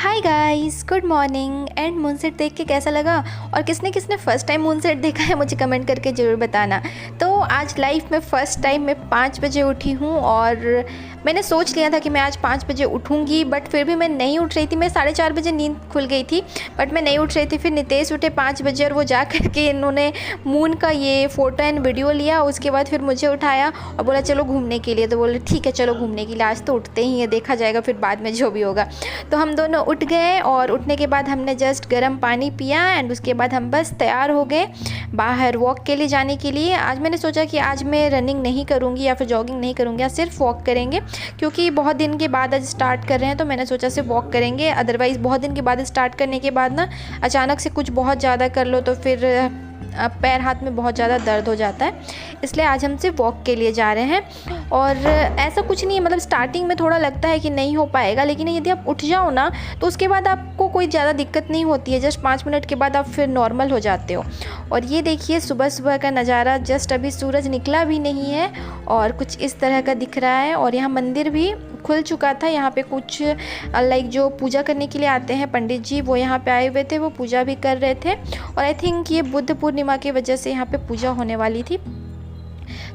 Hi guys, good morning. And मूनसेट देख के कैसा लगा और किसने किसने फ़र्स्ट टाइम मूनसेट देखा है मुझे कमेंट करके ज़रूर बताना। तो आज लाइफ में फ़र्स्ट टाइम मैं 5 बजे उठी हूँ और मैंने सोच लिया था कि मैं आज 5 बजे उठूँगी, बट फिर भी मैं नहीं उठ रही थी। मैं 4:30 बजे नींद खुल गई थी, बट मैं नहीं उठ रही थी। फिर नितेश उठे 5 बजे और वो जा कर के इन्होंने मून का ये फ़ोटो एंड वीडियो लिया। उसके बाद फिर मुझे उठाया और बोला चलो घूमने के लिए। तो बोले ठीक है चलो घूमने के लिए, आज तो उठते ही है, देखा जाएगा फिर बाद में जो भी होगा। तो हम दोनों उठ गए और उठने के बाद हमने जस्ट गर्म पानी पिया एंड उसके बाद हम बस तैयार हो गए बाहर वॉक के लिए जाने के लिए। आज मैंने सोचा कि आज मैं रनिंग नहीं करूँगी या फिर जॉगिंग नहीं करूँगी, आज सिर्फ वॉक करेंगे, क्योंकि बहुत दिन के बाद आज स्टार्ट कर रहे हैं। तो मैंने सोचा सिर्फ वॉक करेंगे, अदरवाइज़ बहुत दिन के बाद स्टार्ट करने के बाद ना अचानक से कुछ बहुत ज़्यादा कर लो तो फिर पैर हाथ में बहुत ज़्यादा दर्द हो जाता है। इसलिए आज हम सिर्फ वॉक के लिए जा रहे हैं। और ऐसा कुछ नहीं है, मतलब स्टार्टिंग में थोड़ा लगता है कि नहीं हो पाएगा, लेकिन यदि आप उठ जाओ ना तो उसके बाद आपको कोई ज़्यादा दिक्कत नहीं होती है। जस्ट 5 मिनट के बाद आप फिर नॉर्मल हो जाते हो। और ये देखिए सुबह सुबह का नज़ारा, जस्ट अभी सूरज निकला भी नहीं है और कुछ इस तरह का दिख रहा है। और यहाँ मंदिर भी खुल चुका था। यहाँ पे कुछ लाइक जो पूजा करने के लिए आते हैं पंडित जी, वो यहाँ पे आए हुए थे, वो पूजा भी कर रहे थे। और आई थिंक ये बुद्ध पूर्णिमा की वजह से यहाँ पे पूजा होने वाली थी।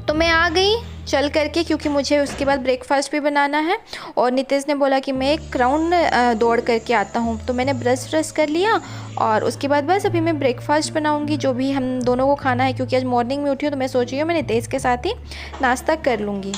तो मैं आ गई चल करके, क्योंकि मुझे उसके बाद ब्रेकफास्ट भी बनाना है। और नितेश ने बोला कि मैं एक राउंड दौड़ करके आता हूँ। तो मैंने ब्रश कर लिया और उसके बाद बस अभी मैं ब्रेकफास्ट बनाऊँगी, जो भी हम दोनों को खाना है। क्योंकि आज मॉर्निंग में उठी हूँ तो मैं सोच रही हूँ मैं नितेश के साथ ही नाश्ता कर लूँगी।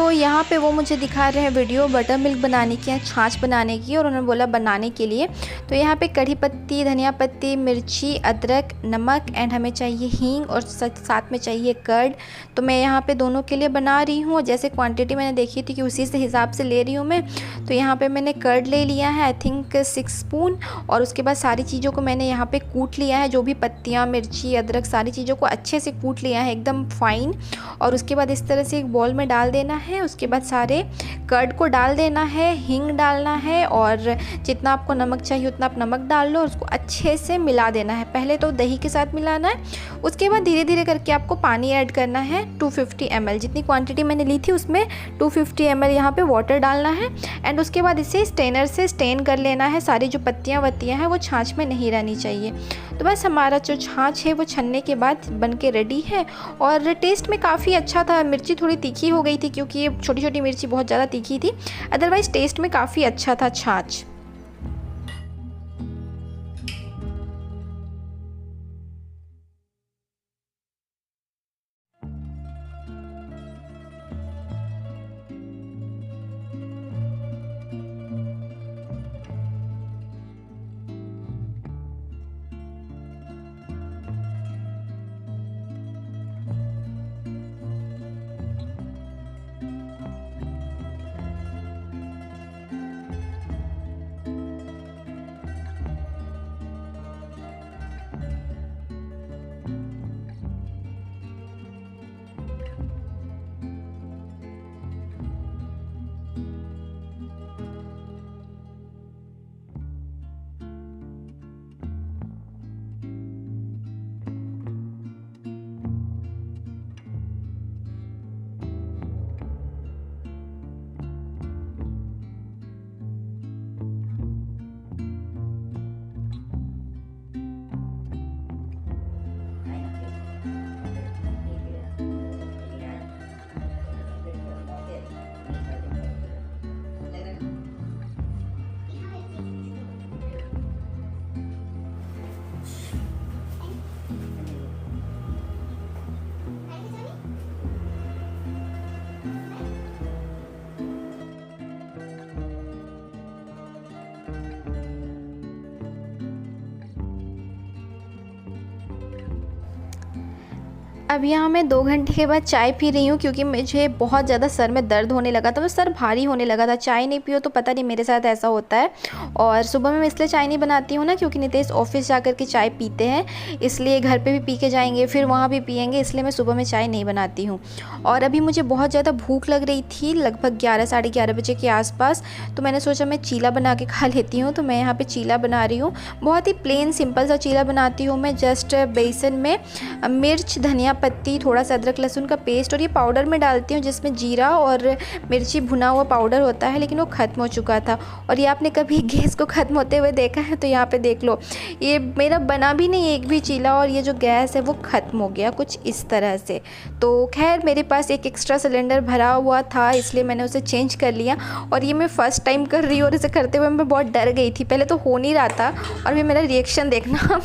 यहाँ पे वो मुझे दिखा रहे हैं वीडियो बटर मिल्क बनाने की या छाछ बनाने की, और उन्होंने बोला बनाने के लिए। तो यहाँ पे कढ़ी पत्ती, धनिया पत्ती, मिर्ची, अदरक, नमक एंड हमें चाहिए हींग और साथ में चाहिए कर्ड। तो मैं यहाँ पे दोनों के लिए बना रही हूँ। जैसे क्वांटिटी मैंने देखी थी कि उसी से हिसाब से ले रही हूँ मैं। तो यहाँ पर मैंने कर्ड ले लिया है आई थिंक 6 स्पून। और उसके बाद सारी चीज़ों को मैंने यहाँ पर कूट लिया है, जो भी पत्तियाँ, मिर्ची, अदरक, सारी चीज़ों को अच्छे से कूट लिया है एकदम फाइन। और उसके बाद इस तरह से एक बॉल में डाल देना है। उसके बाद सारे कर्ड को डाल देना है, हींग डालना है और जितना आपको नमक चाहिए उतना आप नमक डाल लो और उसको अच्छे से मिला देना है। पहले तो दही के साथ मिलाना है, उसके बाद धीरे धीरे करके आपको पानी ऐड करना है 250 ml। जितनी क्वांटिटी मैंने ली थी उसमें 250 ml यहाँ पे वाटर डालना है। एंड उसके बाद इसे स्टेनर से स्टेन कर लेना है। सारी जो पत्तियाँ वत्तियाँ हैं वो छाछ में नहीं रहनी चाहिए। तो बस हमारा जो छाछ है वो छनने के बाद बन के रेडी है। और टेस्ट में काफ़ी अच्छा था। मिर्ची थोड़ी तीखी हो गई थी क्योंकि ये छोटी छोटी मिर्ची बहुत ज़्यादा तीखी थी, अदरवाइज़ टेस्ट में काफ़ी अच्छा था छाछ। अब यहाँ मैं 2 घंटे के बाद चाय पी रही हूँ क्योंकि मुझे बहुत ज़्यादा सर में दर्द होने लगा था, तो सर भारी होने लगा था। चाय नहीं पियो तो पता नहीं मेरे साथ ऐसा होता है। और सुबह में मैं इसलिए चाय नहीं बनाती हूँ ना, क्योंकि नितेश ऑफिस जा कर के चाय पीते हैं, इसलिए घर पे भी पी के जाएंगे, फिर वहाँ भी पियेंगे, इसलिए मैं सुबह में चाय नहीं बनाती हूँ। और अभी मुझे बहुत ज़्यादा भूख लग रही थी, लगभग 11 साढ़े 11 बजे के आसपास, तो मैंने सोचा मैं चीला बना के खा लेती हूँ। तो मैं यहाँ पर चीला बना रही हूँ, बहुत ही प्लेन सिंपल सा चीला बनाती हूँ मैं। जस्ट बेसन में मिर्च, धनिया पत्ती, थोड़ा सा अदरक लहसुन का पेस्ट और ये पाउडर में डालती हूँ जिसमें जीरा और मिर्ची भुना हुआ पाउडर होता है, लेकिन वो ख़त्म हो चुका था। और ये आपने कभी गैस को ख़त्म होते हुए देखा है तो यहाँ पे देख लो, ये मेरा बना भी नहीं एक भी चीला, और ये जो गैस है वो ख़त्म हो गया कुछ इस तरह से। तो खैर मेरे पास एक एक्स्ट्रा सिलेंडर भरा हुआ था, इसलिए मैंने उसे चेंज कर लिया। और ये मैं फ़र्स्ट टाइम कर रही हूँ और इसे करते हुए मैं बहुत डर गई थी, पहले तो हो नहीं रहा था, और फिर मेरा रिएक्शन देखना।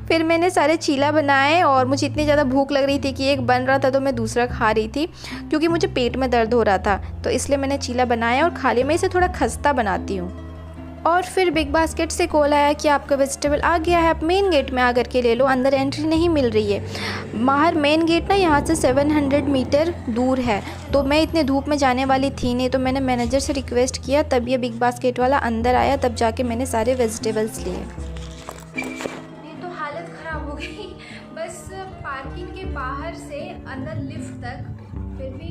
फिर मैंने सारे चीला बनाए और मुझे इतनी ज़्यादा भूख लग रही थी कि एक बन रहा था तो मैं दूसरा खा रही थी, क्योंकि मुझे पेट में दर्द हो रहा था, तो इसलिए मैंने चीला बनाया और खा लिया। मैं इसे थोड़ा खस्ता बनाती हूँ। और फिर बिग बास्केट से कॉल आया कि आपका वेजिटेबल आ गया है, आप मेन गेट में आकर के ले लो, अंदर एंट्री नहीं मिल रही है। बाहर मेन गेट ना यहाँ से 700 मीटर दूर है, तो मैं इतने धूप में जाने वाली थी नहीं, तो मैंने मैनेजर से रिक्वेस्ट किया, तब ये बिग बास्केट वाला अंदर आया, तब जाके मैंने सारे वेजिटेबल्स लिए। बस पार्किंग के बाहर से अंदर लिफ्ट तक, फिर भी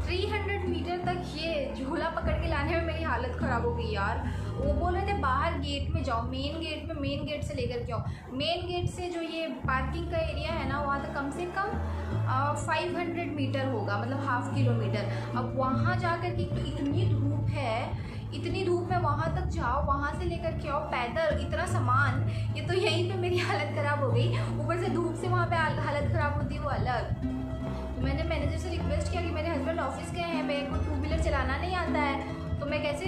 300 मीटर तक ये झूला पकड़ के लाने में मेरी हालत ख़राब हो गई यार। वो बोल रहे थे बाहर गेट में जाओ, मेन गेट से लेकर के आओ। मेन गेट से जो ये पार्किंग का एरिया है ना, वहाँ तक कम से कम 500 मीटर होगा, मतलब ½ किलोमीटर। अब वहाँ जाकर के तो इतनी धूप है, इतनी धूप में वहाँ तक जाओ, वहाँ से लेकर के आओ पैदल, इतना सामान, ये तो यहीं पे मेरी हालत ख़राब हो गई। ऊपर से धूप से वहाँ पे हालत ख़राब होती है वो अलग। तो मैंने मैनेजर से रिक्वेस्ट किया कि मेरे हस्बैंड ऑफिस गए हैं, मेरे को 2 व्हीलर चलाना नहीं आता है, तो मैं कैसे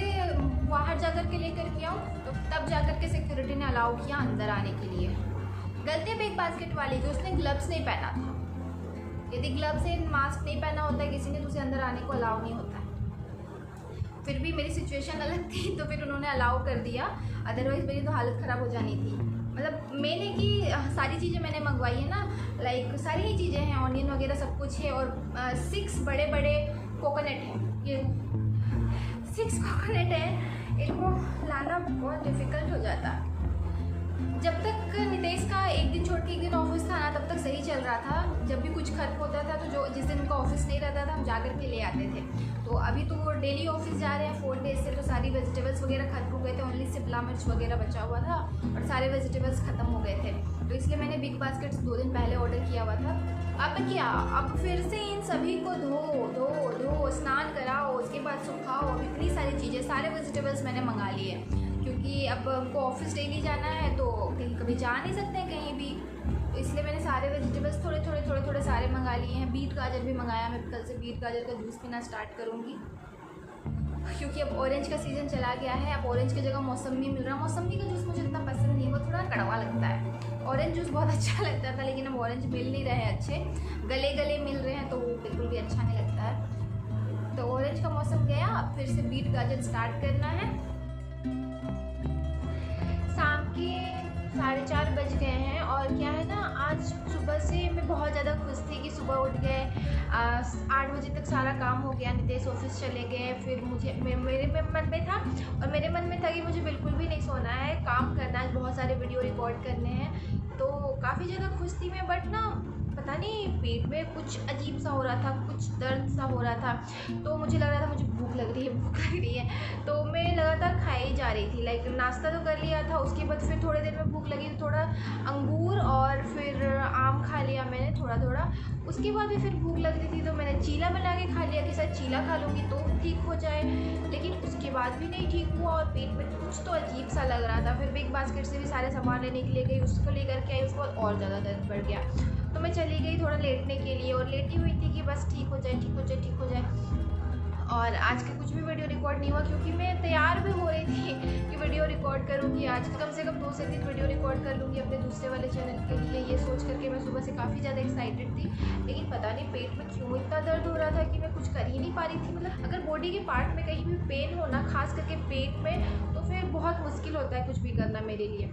बाहर जा कर के लेकर के आऊँ। तो तब जा कर के सिक्योरिटी ने अलाउ किया अंदर आने के लिए। गलती बिग बास्केट वाली की, उसने ग्लव्स नहीं पहना था। यदि ग्लव्स से मास्क नहीं पहना होता है किसी ने, तो उसे अंदर आने को अलाउ नहीं होता है। फिर भी मेरी सिचुएशन अलग थी, तो फिर उन्होंने अलाउ कर दिया, अदरवाइज़ मेरी तो हालत ख़राब हो जानी थी। मतलब मैंने कि सारी चीज़ें मैंने मंगवाई है ना, लाइक सारी ही चीज़ें हैं, ऑनियन वगैरह सब कुछ है, और 6 बड़े बड़े कोकोनट हैं, ये 6 कोकोनट है, इनको लाना बहुत डिफ़िकल्ट हो जाता। जब तक नितेश का एक दिन छोड़ के एक दिन ऑफिस था ना, तब तक सही चल रहा था। जब भी कुछ खत्म होता था, तो जो जिस दिन उनका ऑफिस नहीं रहता था, हम जा कर के ले आते थे। तो अभी तो वो डेली ऑफिस जा रहे हैं 4 डेज से, तो सारी वेजिटेबल्स वगैरह खत्म हो गए थे, ओनली शिमला मिर्च वगैरह बचा हुआ था, और सारे वेजिटेबल्स ख़त्म हो गए थे। तो इसलिए मैंने बिग बास्केट 2 दिन पहले ऑर्डर किया हुआ था। अब क्या, अब फिर से इन सभी को धो स्नान कराओ, उसके बाद सुखाओ, इतनी सारी चीज़ें, सारे वेजिटेबल्स मैंने मंगा लिए, क्योंकि अब हमको ऑफिस डेली जाना है, तो कहीं कभी जा नहीं सकते हैं कहीं भी, तो इसलिए मैंने सारे वेजिटेबल्स थोड़े सारे मंगा लिए हैं। बीट गाजर भी मंगाया, मैं कल से बीट गाजर का जूस पीना स्टार्ट करूँगी, क्योंकि अब ऑरेंज का सीज़न चला गया है। अब ऑरेंज की जगह मौसमी मिल रहा है। मौसमी का जूस मुझे इतना पसंद नहीं है, वो थोड़ा कड़वा लगता है। ऑरेंज जूस बहुत अच्छा लगता था, लेकिन अब ऑरेंज मिल नहीं रहे हैं अच्छे, गले मिल रहे हैं, तो वो बिल्कुल भी अच्छा नहीं लगता है। तो ऑरेंज का मौसम गया, अब फिर से बीट गाजर स्टार्ट करना है। शाम के 4:30 बज गए हैं, और क्या है ना, आज सुबह से मैं बहुत ज़्यादा खुश थी कि सुबह उठ गए, 8 बजे तक सारा काम हो गया, नितेश ऑफिस चले गए। फिर मेरे मन में था, और मेरे मन में था कि मुझे बिल्कुल भी नहीं सोना है, काम करना है, बहुत सारे वीडियो रिकॉर्ड करने हैं, तो काफ़ी ज़्यादा खुश थी मैं। बट ना पता नहीं पेट में कुछ अजीब सा हो रहा था, कुछ दर्द सा हो रहा था, तो मुझे लग रहा था मुझे भूख लग रही है, तो मैं लगातार खाई जा रही थी। लाइक नाश्ता तो कर लिया था, उसके बाद फिर थोड़ी देर में भूख लगी तो थोड़ा अंगूर और फिर आम खा लिया मैंने थोड़ा। उसके बाद भी फिर भूख लग रही थी, तो मैंने चीला बना के खा लिया कि शायद चीला खा लूँगी तो ठीक हो जाए, लेकिन उसके बाद भी नहीं ठीक हुआ, और पेट में कुछ तो अजीब सा लग रहा था। फिर बिग बास्केट से भी सारे सामान लेने के लिए गई, उसको लेकर के आई, उसके बाद और ज़्यादा दर्द बढ़ गया, तो मैं चली गई थोड़ा लेटने के लिए, और लेटी हुई थी कि बस ठीक हो जाए। और आज का कुछ भी वीडियो रिकॉर्ड नहीं हुआ, क्योंकि मैं तैयार भी हो रही थी कि वीडियो रिकॉर्ड करूँगी आज, कम से कम 2 से 3 वीडियो रिकॉर्ड कर लूँगी अपने दूसरे वाले चैनल के लिए। ये सोच करके मैं सुबह से काफ़ी ज़्यादा एक्साइटेड थी, लेकिन पता नहीं पेट में क्यों इतना दर्द हो रहा था कि मैं कुछ कर ही नहीं पा रही थी। मतलब अगर बॉडी के पार्ट में कहीं भी पेन हो ना, खास करके पेट में, तो फिर बहुत मुश्किल होता है कुछ भी करना मेरे लिए।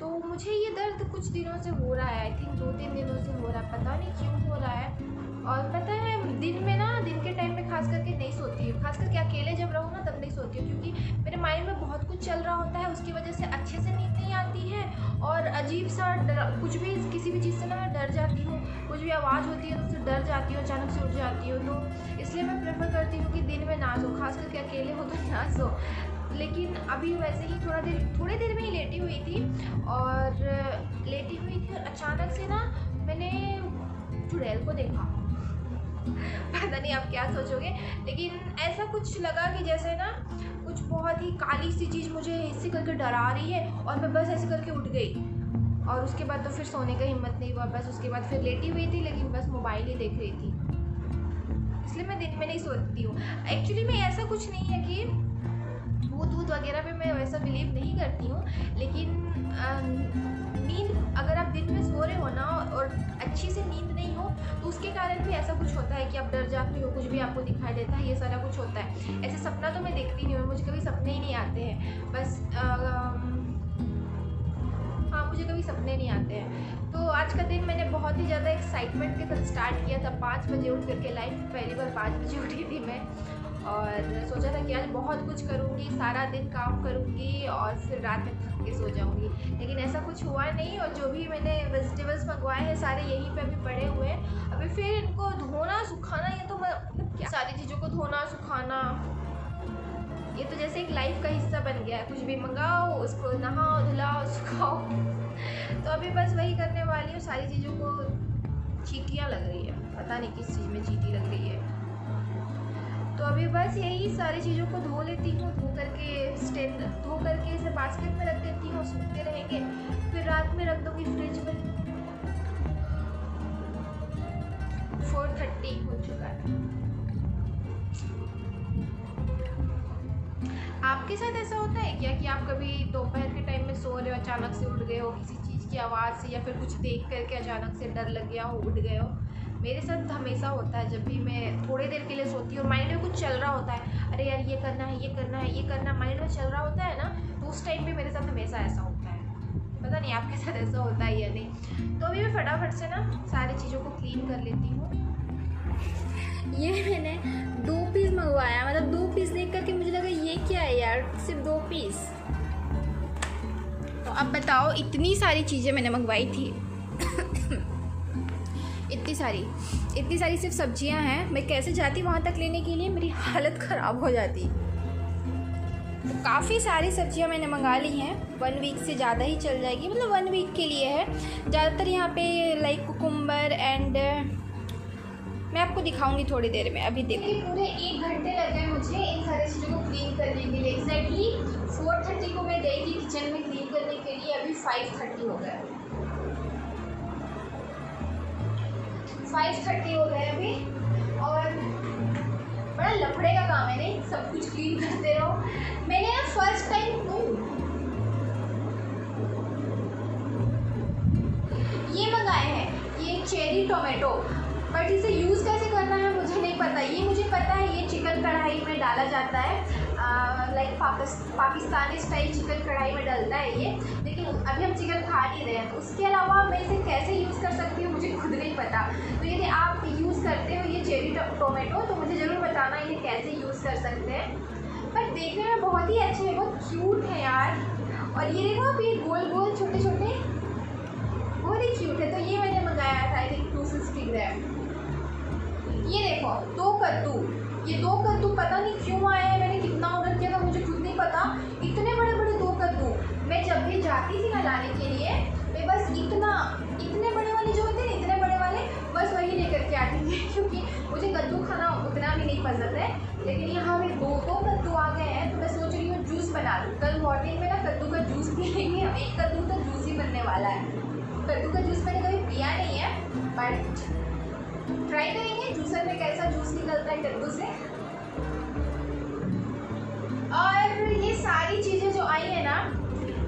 तो मुझे ये दर्द कुछ दिनों से हो रहा है, आई थिंक 2-3 दिनों से हो रहा है, पता नहीं क्यों हो रहा है। और पता है दिन में ना, दिन के टाइम में खास करके नहीं सोती हूँ, खास करके अकेले जब रहूँ ना तब नहीं सोती हूँ, क्योंकि मेरे माइंड में बहुत कुछ चल रहा होता है, उसकी वजह से अच्छे से नींद नहीं आती है और अजीब सा कुछ भी, किसी भी चीज़ से ना मैं डर जाती हूँ, कुछ भी आवाज़ होती है तो उससे डर जाती हूँ, अचानक से उठ जाती हूँ। तो इसलिए मैं प्रेफर करती हूँ कि दिन में ना सो, खास करके अकेले हो तो ना सो। लेकिन अभी वैसे ही थोड़ी देर में ही लेटी हुई थी और अचानक से ना मैंने चुड़ैल को देखा। पता नहीं आप क्या सोचोगे, लेकिन ऐसा कुछ लगा कि जैसे ना कुछ बहुत ही काली सी चीज़ मुझे ऐसे करके डरा रही है और मैं बस ऐसे करके उठ गई। और उसके बाद तो फिर सोने का हिम्मत नहीं हुआ, बस उसके बाद फिर लेटी हुई थी, लेकिन बस मोबाइल ही देख रही थी। इसलिए मैं दिन में नहीं सोती हूँ। एक्चुअली में ऐसा कुछ नहीं है कि भूत वगैरह पे मैं वैसा बिलीव नहीं करती हूँ, लेकिन नींद अगर आप दिन में सो रहे हो ना और अच्छी से नींद नहीं हो तो उसके कारण भी ऐसा कुछ होता है कि आप डर जाते हो, कुछ भी आपको दिखाई देता है, ये सारा कुछ होता है। ऐसे सपना तो मैं देखती नहीं हूँ, मुझे कभी सपने ही नहीं आते हैं, बस हाँ, मुझे कभी सपने नहीं आते हैं। तो आज का दिन मैंने बहुत ही ज़्यादा एक्साइटमेंट के साथ स्टार्ट किया था। 5 बजे उठ करके, लाइफ में पहली बार 5 बजे उठी थी मैं और सोचा था कि आज बहुत कुछ करूँगी, सारा दिन काम करूँगी और फिर रात में थक के सो जाऊँगी, लेकिन ऐसा कुछ हुआ नहीं। और जो भी मैंने वेजिटेबल्स मंगवाए हैं सारे यहीं पे अभी पड़े हुए हैं। अभी फिर इनको धोना सुखाना, ये तो मतलब क्या, सारी चीज़ों को धोना सुखाना, ये तो जैसे एक लाइफ का हिस्सा बन गया है। कुछ भी मंगाओ, उसको नहाओ, धुलाओ, सुखाओ। तो अभी बस वही करने वाली हूँ। सारी चीज़ों को चींटियाँ लग रही है, पता नहीं किस चीज़ में चींटी लग रही है। तो अभी बस यही सारी चीज़ों को धो लेती हूँ, धो करके इसे बास्केट में रख देती हूँ, सूखते रहेंगे, फिर रात में रख दूँगी फ्रिज में। 4:30 हो चुका है। आपके साथ ऐसा होता है क्या कि आप कभी दोपहर के टाइम में सो रहे हो, अचानक से उठ गए हो किसी चीज़ की आवाज़ से, या फिर कुछ देख करके अचानक से डर लग गया हो, उठ गए हो? मेरे साथ हमेशा होता है, जब भी मैं थोड़ी देर के लिए सोती हूँ और माइंड में कुछ चल रहा होता है, अरे यार ये करना है, ये करना है, ये करना, माइंड में चल रहा होता है ना, तो उस टाइम पे मेरे साथ हमेशा ऐसा होता है। पता नहीं आपके साथ ऐसा होता है या नहीं। तो अभी मैं फटाफट से ना सारी चीज़ों को क्लीन कर लेती हूँ। ये मैंने 2 पीस मंगवाया, मतलब 2 पीस देख करके मुझे लगा ये क्या है यार, सिर्फ 2 पीस। तो अब बताओ, इतनी सारी चीज़ें मैंने मंगवाई थी इतनी सारी सिर्फ सब्जियां हैं। मैं कैसे जाती वहाँ तक लेने के लिए, मेरी हालत ख़राब हो जाती। तो काफ़ी सारी सब्जियां मैंने मंगा ली हैं, 1 वीक से ज़्यादा ही चल जाएगी, मतलब 1 वीक के लिए है ज़्यादातर। यहाँ पे लाइक कुकुम्बर एंड मैं आपको दिखाऊंगी थोड़ी देर में। अभी देखिए पूरे 1 घंटे लग गए मुझे इन सारी चीज़ों को क्लीन करने के लिए। एग्जैक्टली 4:30 को मैं गई थी किचन में क्लीन करने के लिए, अभी 5:30 हो गए। 5:30 हो गए अभी, और बड़ा लफड़े का काम है नहीं, सब कुछ क्लीन करते रहो। मैंने ना फर्स्ट टाइम ये मंगाए हैं, ये चेरी टोमेटो, बट इसे यूज़ कैसे करना है मुझे नहीं पता। ये मुझे पता है ये चिकन कढ़ाई में डाला जाता है, लाइक पाकिस्तानी स्टाइल चिकन कढ़ाई में डलता है ये, लेकिन अभी हम चिकन खा नहीं रहे हैं, तो उसके अलावा मैं इसे कैसे यूज़ कर सकती हूँ मुझे खुद नहीं पता। तो यदि आप यूज़ करते हो ये चेरी टोमेटो तो मुझे ज़रूर बताना इन्हें कैसे यूज़ कर सकते हैं। पर देखने में बहुत ही अच्छे हैं, बहुत क्यूट है यार। और ये देखो आप, ये गोल गोल छोटे छोटे बहुत ही क्यूट है। तो ये मैंने मंगाया था, आई थिंक 250 ग्राम। ये देखो 2 कद्दू, ये 2 कद्दू पता नहीं क्यों आए हैं, मैंने कितना ऑर्डर किया था मुझे खुद नहीं पता। इतने बड़े बड़े 2 कद्दू, मैं जब भी जाती थी ना लाने के लिए, मैं बस इतने बड़े वाले जो होते हैं, इतने बड़े वाले बस वही लेकर के आती थी, क्योंकि मुझे कद्दू खाना उतना भी नहीं पसंद है। लेकिन यहाँ में 2 कद्दू आ गए हैं, तो मैं सोच रही हूँ जूस बना लूँ। कल मॉर्निंग में ना कद्दू का जूस पी लेंगे। 1 कद्दू तो जूस ही बनने वाला है। कद्दू का जूस मैंने कभी पिया नहीं है, बट ट्राई करेंगे जूसर में कैसा जूस निकलता है कद्दू से। और ये सारी चीज़ें जो आई है ना,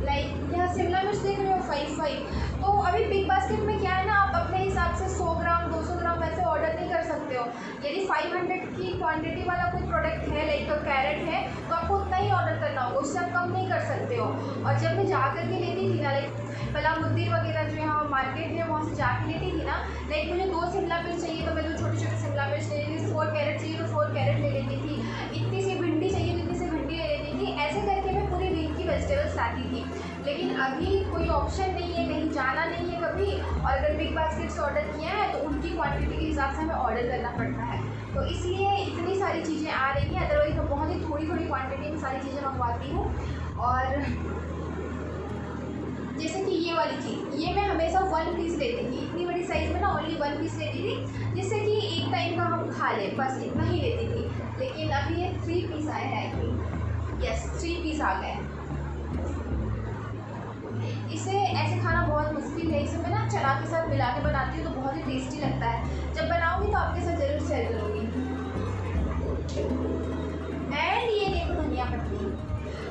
लाइक यहाँ शिमला मिर्च देख रहे हो 5। तो अभी बिग बास्केट में क्या है ना, आप अपने हिसाब से 100 ग्राम 200 ग्राम वैसे ऑर्डर नहीं कर सकते हो। यदि 500 की क्वांटिटी वाला कोई प्रोडक्ट है, लाइक कैरेट है, तो आपको उतना ही ऑर्डर करना होगा, उससे आप कम नहीं कर सकते हो। और जब मैं जा कर के लेती थी ना, लाइक पलामुद्दीन वगैरह जो यहाँ मार्केट है वहाँ से जाके लेती थी ना, लाइक मुझे 2 शिमला मिर्च चाहिए तो मैं 2 छोटे छोटे शिमला मिर्च ले लेती थी, 4 कैरेट चाहिए तो 4 कैरेट ले लेती थी, इतनी सी भिंडी चाहिए तो इतनी सी भिंडी ले लेती थी। ऐसे करके मैं पूरी वीक की वेजिटेबल्स लाती थी। लेकिन अभी कोई ऑप्शन नहीं है, कहीं जाना नहीं है कभी, और अगर बिग बास्केट से ऑर्डर किया है तो उनकी क्वांटिटी के हिसाब से हमें ऑर्डर करना पड़ता है, तो इसलिए इतनी सारी चीज़ें आ रही हैं। अदरवाइज मैं बहुत ही थोड़ी थोड़ी क्वांटिटी में सारी चीज़ें मंगवाती हूँ। और जैसे कि ये वाली चीज़, ये मैं हमेशा 1 पीस लेती थी, इतनी बड़ी साइज़ में ना ओनली 1 पीस लेती थी, जिससे कि एक टाइम का हम खा लें, बस इतना ही लेती थी। लेकिन अभी ये 3 पीस आए हैं, आई थिंक, यस 3 पीस आ गए। इसे ऐसे खाना बहुत मुश्किल है, इसे मैं ना चना के साथ मिला के बनाती हूँ तो बहुत ही टेस्टी लगता है। जब बनाऊँगी तो आपके साथ ज़रूर शेयर करूँगी। एंड ये देखो धनिया पत्ती।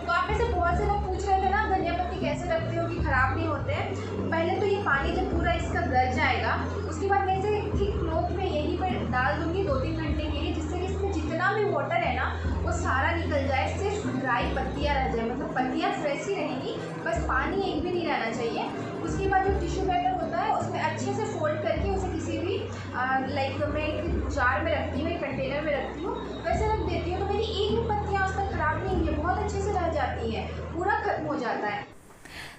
तो आप में से बहुत से लोग पूछ रहे थे ना धनिया पत्ती कैसे रखते हो कि ख़राब नहीं होते हैं। पहले तो ये पानी जब पूरा इसका गल जाएगा, उसके बाद मैं इसे ठीक क्लोथ में यहीं पर डाल दूँगी 2-3 घंटे के लिए, जिससे कि इसमें जितना भी वाटर है ना वो सारा निकल जाए, सिर्फ ड्राई पत्तियाँ रह जाए, मतलब पत्तियाँ फ्रेश ही रहेंगी, बस पानी एक भी नहीं रहना चाहिए। उसके बाद जो टिश्यू पेपर होता है उसमें अच्छे से फोल्ड करके उसे किसी भी लाइक मैं एक जार में रखती हूँ, एक कंटेनर में रखती हूँ, वैसे रख देती हूँ, तो मेरी एक भी पत्तियाँ उस तक ख़राब नहीं हुई है, बहुत अच्छे से रह जाती हैं, पूरा खत्म हो जाता है।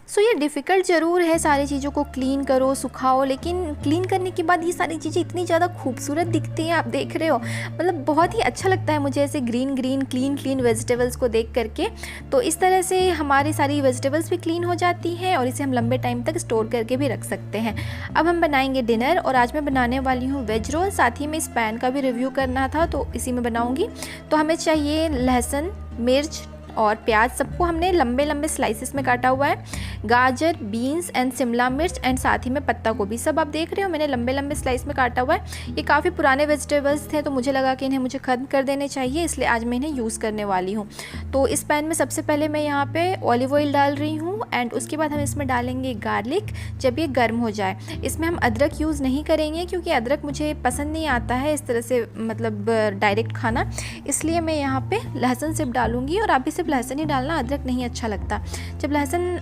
सो ये डिफ़िकल्ट ज़रूर है, सारी चीज़ों को क्लीन करो, सुखाओ, लेकिन क्लीन करने के बाद ये सारी चीज़ें इतनी ज़्यादा खूबसूरत दिखती हैं, आप देख रहे हो, मतलब बहुत ही अच्छा लगता है मुझे ऐसे ग्रीन ग्रीन क्लीन वेजिटेबल्स को देख करके। तो इस तरह से हमारी सारी वेजिटेबल्स भी क्लीन हो जाती हैं और इसे हम लंबे टाइम तक स्टोर करके भी रख सकते हैं। अब हम बनाएंगे डिनर, और आज मैं बनाने वाली हूँ वेज रोल, साथ ही में इस पैन का भी रिव्यू करना था तो इसी में बनाऊँगी। तो हमें चाहिए लहसुन, मिर्च और प्याज, सबको हमने लंबे लंबे स्लाइसेस में काटा हुआ है, गाजर, बीन्स एंड शिमला मिर्च एंड साथ ही में पत्ता गोभी, सब आप देख रहे हो मैंने लंबे लंबे स्लाइस में काटा हुआ है। ये काफ़ी पुराने वेजिटेबल्स थे तो मुझे लगा कि इन्हें मुझे ख़त्म कर देने चाहिए, इसलिए आज मैं इन्हें यूज़ करने वाली हूँ। तो इस पैन में सबसे पहले मैं यहाँ पे ऑलिव ऑयल डाल रही हूँ, एंड उसके बाद हम इसमें डालेंगे गार्लिक। जब ये गर्म हो जाए, इसमें हम अदरक यूज़ नहीं करेंगे क्योंकि अदरक मुझे पसंद नहीं आता है इस तरह से, मतलब डायरेक्ट खाना, इसलिए मैं यहाँ पे लहसुन सिर्फ डालूंगी, और आप भी सिर्फ लहसुन ही डालना, अदरक नहीं अच्छा लगता। जब लहसुन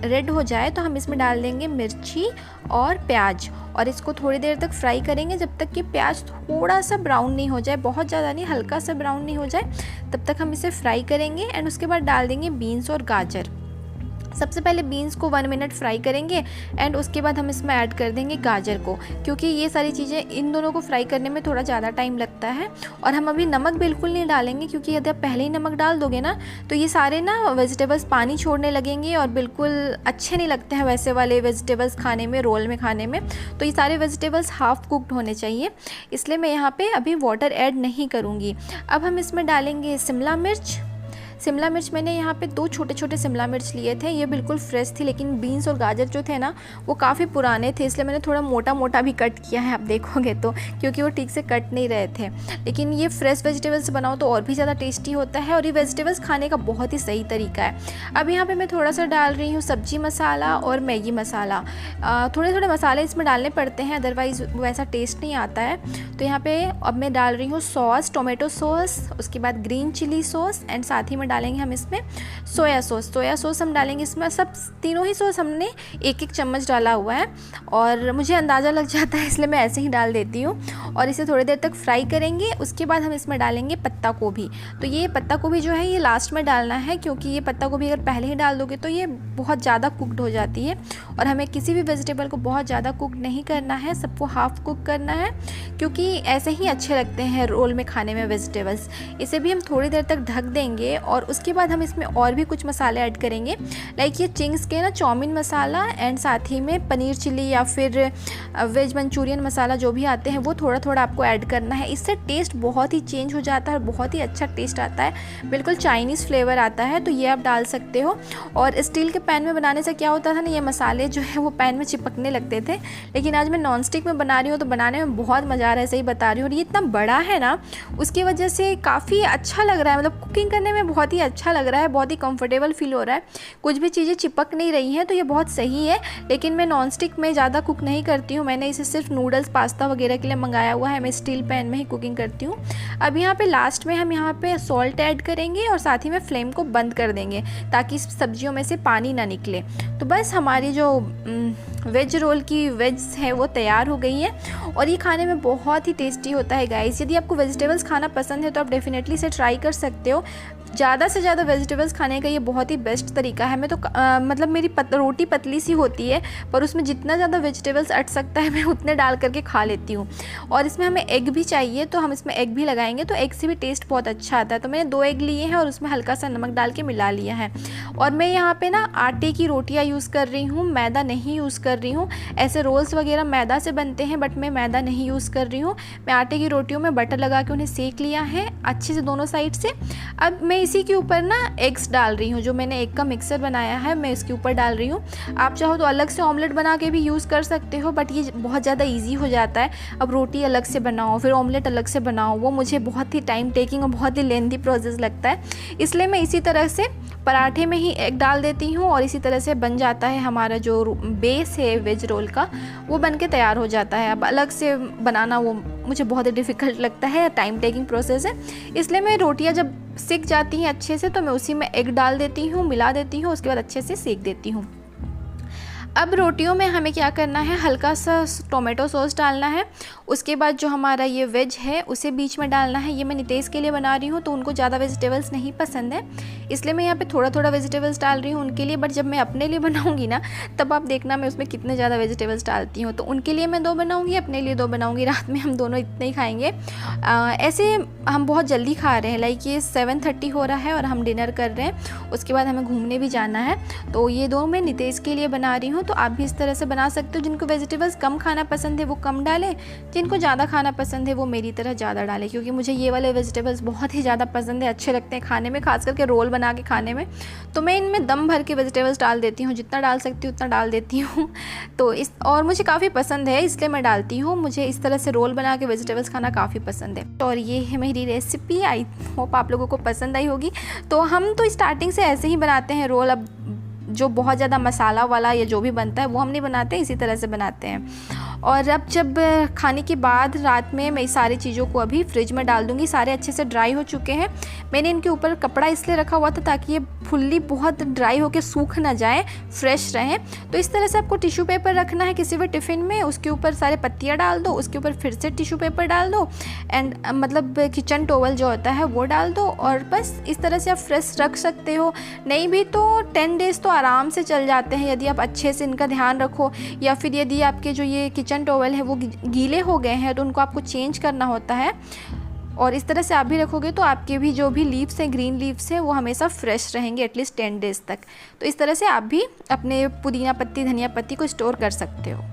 रेड हो जाए तो हम इसमें डाल देंगे मिर्ची और प्याज, और इसको थोड़ी देर तक फ्राई करेंगे जब तक कि प्याज थोड़ा सा ब्राउन नहीं हो जाए, बहुत ज़्यादा नहीं, हल्का सा ब्राउन नहीं हो जाए, तब तक हम इसे फ्राई करेंगे। एंड उसके बाद डाल देंगे बीन्स और गाजर। सबसे पहले बीन्स को 1 मिनट फ्राई करेंगे, एंड उसके बाद हम इसमें ऐड कर देंगे गाजर को, क्योंकि ये सारी चीज़ें इन दोनों को फ्राई करने में थोड़ा ज़्यादा टाइम लगता है। और हम अभी नमक बिल्कुल नहीं डालेंगे, क्योंकि यदि आप पहले ही नमक डाल दोगे ना तो ये सारे ना वेजिटेबल्स पानी छोड़ने लगेंगे और बिल्कुल अच्छे नहीं लगते हैं वैसे वाले वेजिटेबल्स खाने में, रोल में खाने में। तो ये सारे वेजिटेबल्स हाफ़ कुक्ड होने चाहिए, इसलिए मैं यहाँ पर अभी वाटर ऐड नहीं करूँगी। अब हम इसमें डालेंगे शिमला मिर्च। शिमला मिर्च मैंने यहाँ पे 2 छोटे छोटे शिमला मिर्च लिए थे, ये बिल्कुल फ्रेश थी, लेकिन बीन्स और गाजर जो थे ना वो काफ़ी पुराने थे, इसलिए मैंने थोड़ा मोटा मोटा भी कट किया है, आप देखोगे तो, क्योंकि वो ठीक से कट नहीं रहे थे। लेकिन ये फ्रेश वेजिटेबल्स से बनाओ तो और भी ज़्यादा टेस्टी होता है, और ये वेजिटेबल्स खाने का बहुत ही सही तरीका है। अब यहाँ पर मैं थोड़ा सा डाल रही हूँ सब्जी मसाला और मैगी मसाला, थोड़े थोड़े मसाले इसमें डालने पड़ते हैं, अदरवाइज़ वैसा टेस्ट नहीं आता है। तो यहाँ पर अब मैं डाल रही हूँ सॉस, टोमेटो सॉस, उसके बाद ग्रीन चिली सॉस, एंड साथ ही में डालेंगे हम इसमें सोया सॉस हम डालेंगे इसमें। सब तीनों ही सॉस हमने 1-1 चम्मच डाला हुआ है, और मुझे अंदाज़ा लग जाता है इसलिए मैं ऐसे ही डाल देती हूँ, और इसे थोड़ी देर तक फ्राई करेंगे। उसके बाद हम इसमें डालेंगे पत्ता गोभी। तो ये पत्ता गोभी जो है ये लास्ट में डालना है, क्योंकि ये पत्ता गोभी अगर पहले ही डाल दोगे तो ये बहुत ज़्यादा कुकड हो जाती है, और हमें किसी भी वेजिटेबल को बहुत ज़्यादा कुक नहीं करना है, सबको हाफ़ कुक करना है, क्योंकि ऐसे ही अच्छे लगते हैं रोल में खाने में वेजिटेबल्स। इसे भी हम थोड़ी देर तक ढक देंगे, और उसके बाद हम इसमें और भी कुछ मसाले ऐड करेंगे, लाइक ये चिंग्स के ना चाउमीन मसाला, एंड साथ ही में पनीर चिली या फिर वेज मंचूरियन मसाला जो भी आते हैं वो थोड़ा थोड़ा आपको ऐड करना है। इससे टेस्ट बहुत ही चेंज हो जाता है और बहुत ही अच्छा टेस्ट आता है, बिल्कुल चाइनीज़ फ्लेवर आता है। तो ये आप डाल सकते हो। और स्टील के पैन में बनाने से क्या होता था ना, ये मसाले जो है वो पैन में चिपकने लगते थे, लेकिन आज मैं नॉन स्टिक में बना रही हूँ तो बनाने में बहुत मज़ा आ रहा है, सही बता रही हूँ। और ये इतना बड़ा है ना, उसकी वजह से काफ़ी अच्छा लग रहा है, मतलब कुकिंग करने में बहुत बहुत ही अच्छा लग रहा है, बहुत ही कंफर्टेबल फील हो रहा है, कुछ भी चीज़ें चिपक नहीं रही हैं, तो ये बहुत सही है। लेकिन मैं नॉन स्टिक में ज़्यादा कुक नहीं करती हूँ, मैंने इसे सिर्फ नूडल्स पास्ता वगैरह के लिए मंगाया हुआ है, मैं स्टील पैन में ही कुकिंग करती हूँ। अब यहाँ पे लास्ट में हम यहाँ पे सॉल्ट ऐड करेंगे और साथ ही में फ्लेम को बंद कर देंगे ताकि सब्जियों में से पानी ना निकले। तो बस हमारी जो वेज रोल की वेज है वो तैयार हो गई है और ये खाने में बहुत ही टेस्टी होता है गाइस। यदि आपको वेजिटेबल्स खाना पसंद है तो आप डेफिनेटली इसे ट्राई कर सकते हो। ज़्यादा से ज़्यादा वेजिटेबल्स खाने का ये बहुत ही बेस्ट तरीका है। मैं तो मतलब मेरी रोटी पतली सी होती है पर उसमें जितना ज़्यादा वेजिटेबल्स अट सकता है मैं उतने डाल करके खा लेती हूँ। और इसमें हमें एग भी चाहिए तो हम इसमें एग भी लगाएंगे, तो एग से भी टेस्ट बहुत अच्छा आता है। तो मैंने 2 एग लिए हैं और उसमें हल्का सा नमक डाल के मिला लिया है। और मैं यहाँ पे ना आटे की रोटियाँ यूज़ कर रही हूँ, मैदा नहीं यूज़ कर रही हूँ। ऐसे रोल्स वगैरह मैदा से बनते हैं बट मैं मैदा नहीं यूज़ कर रही हूँ। मैं आटे की रोटियों में बटर लगा के उन्हें सेक लिया है अच्छे से दोनों साइड से। अब मैं इसी के ऊपर ना एग्स डाल रही हूँ, जो मैंने एग का मिक्सर बनाया है मैं इसके ऊपर डाल रही हूँ। आप चाहो तो अलग से ऑमलेट बना के भी यूज़ कर सकते हो बट ये बहुत ज़्यादा ईजी हो जाता है। अब रोटी अलग से बनाओ फिर ऑमलेट अलग से बनाओ, वो मुझे बहुत ही टाइम टेकिंग और बहुत ही लेंथी प्रोसेस लगता है। इसलिए मैं इसी तरह से पराठे में ही एग डाल देती हूँ और इसी तरह से बन जाता है हमारा जो बेस है वेज रोल का, वो बन के तैयार हो जाता है। अब अलग से बनाना वो मुझे बहुत ही डिफ़िकल्ट लगता है, टाइम टेकिंग प्रोसेस है। इसलिए मैं रोटियां जब सिक जाती हैं अच्छे से तो मैं उसी में एग डाल देती हूँ, मिला देती हूँ, उसके बाद अच्छे से सेक देती हूँ। अब रोटियों में हमें क्या करना है, हल्का सा टोमेटो सॉस डालना है। उसके बाद जो हमारा ये वेज है उसे बीच में डालना है। ये मैं नितेश के लिए बना रही हूँ तो उनको ज़्यादा वेजिटेबल्स नहीं पसंद है, इसलिए मैं यहाँ पे थोड़ा थोड़ा वेजिटेबल्स डाल रही हूँ उनके लिए। बट जब मैं अपने लिए बनाऊँगी ना तब आप देखना मैं उसमें कितने ज़्यादा वेजिटेबल्स डालती हूँ। तो उनके लिए मैं 2 बनाऊँगी, अपने लिए 2 बनाऊँगी। रात में हम दोनों इतने ही खाएँगे। ऐसे हम बहुत जल्दी खा रहे हैं, लाइक ये 7:30 हो रहा है और हम डिनर कर रहे हैं। उसके बाद हमें घूमने भी जाना है, तो ये 2 मैं नितेश के लिए बना रही हूँ। तो आप भी इस तरह से बना सकते हो। जिनको वेजिटेबल्स कम खाना पसंद है वो कम डालें, जिनको ज़्यादा खाना पसंद है वो मेरी तरह ज़्यादा डालें, क्योंकि मुझे ये वाले वेजिटेबल्स बहुत ही ज़्यादा पसंद है, अच्छे लगते हैं खाने में, खास करके रोल बना के खाने में। तो मैं इनमें दम भर के वेजिटेबल्स डाल देती हूँ, जितना डाल सकती हूँ उतना डाल देती हूँ। तो और मुझे काफ़ी पसंद है इसलिए मैं डालती हूँ। मुझे इस तरह से रोल बना के वेजिटेबल्स खाना काफ़ी पसंद है। और ये है मेरी रेसिपी, आई होप आप लोगों को पसंद आई होगी। तो हम तो स्टार्टिंग से ऐसे ही बनाते हैं रोल। अब जो बहुत ज़्यादा मसाला वाला या जो भी बनता है वो हम नहीं बनाते, इसी तरह से बनाते हैं। और अब जब खाने के बाद रात में मैं सारी चीज़ों को अभी फ्रिज में डाल दूँगी। सारे अच्छे से ड्राई हो चुके हैं। मैंने इनके ऊपर कपड़ा इसलिए रखा हुआ था ताकि ये फुल्ली बहुत ड्राई होकर सूख ना जाए, फ्रेश रहें। तो इस तरह से आपको टिश्यू पेपर रखना है किसी भी टिफ़िन में, उसके ऊपर सारे पत्तियाँ डाल दो, उसके ऊपर फिर से टिश्यू पेपर डाल दो एंड मतलब किचन टॉवल जो होता है वो डाल दो और बस इस तरह से आप फ्रेश रख सकते हो। नहीं भी तो 10 डेज़ तो आराम से चल जाते हैं यदि आप अच्छे से इनका ध्यान रखो, या फिर यदि आपके जो ये किचन टॉवल है वो गीले हो गए हैं तो उनको आपको चेंज करना होता है। और इस तरह से आप भी रखोगे तो आपके भी जो भी लीव्स हैं, ग्रीन लीव्स हैं, वो हमेशा फ्रेश रहेंगे एटलीस्ट 10 डेज़ तक। तो इस तरह से आप भी अपने पुदीना पत्ती, धनिया पत्ती को स्टोर कर सकते हो।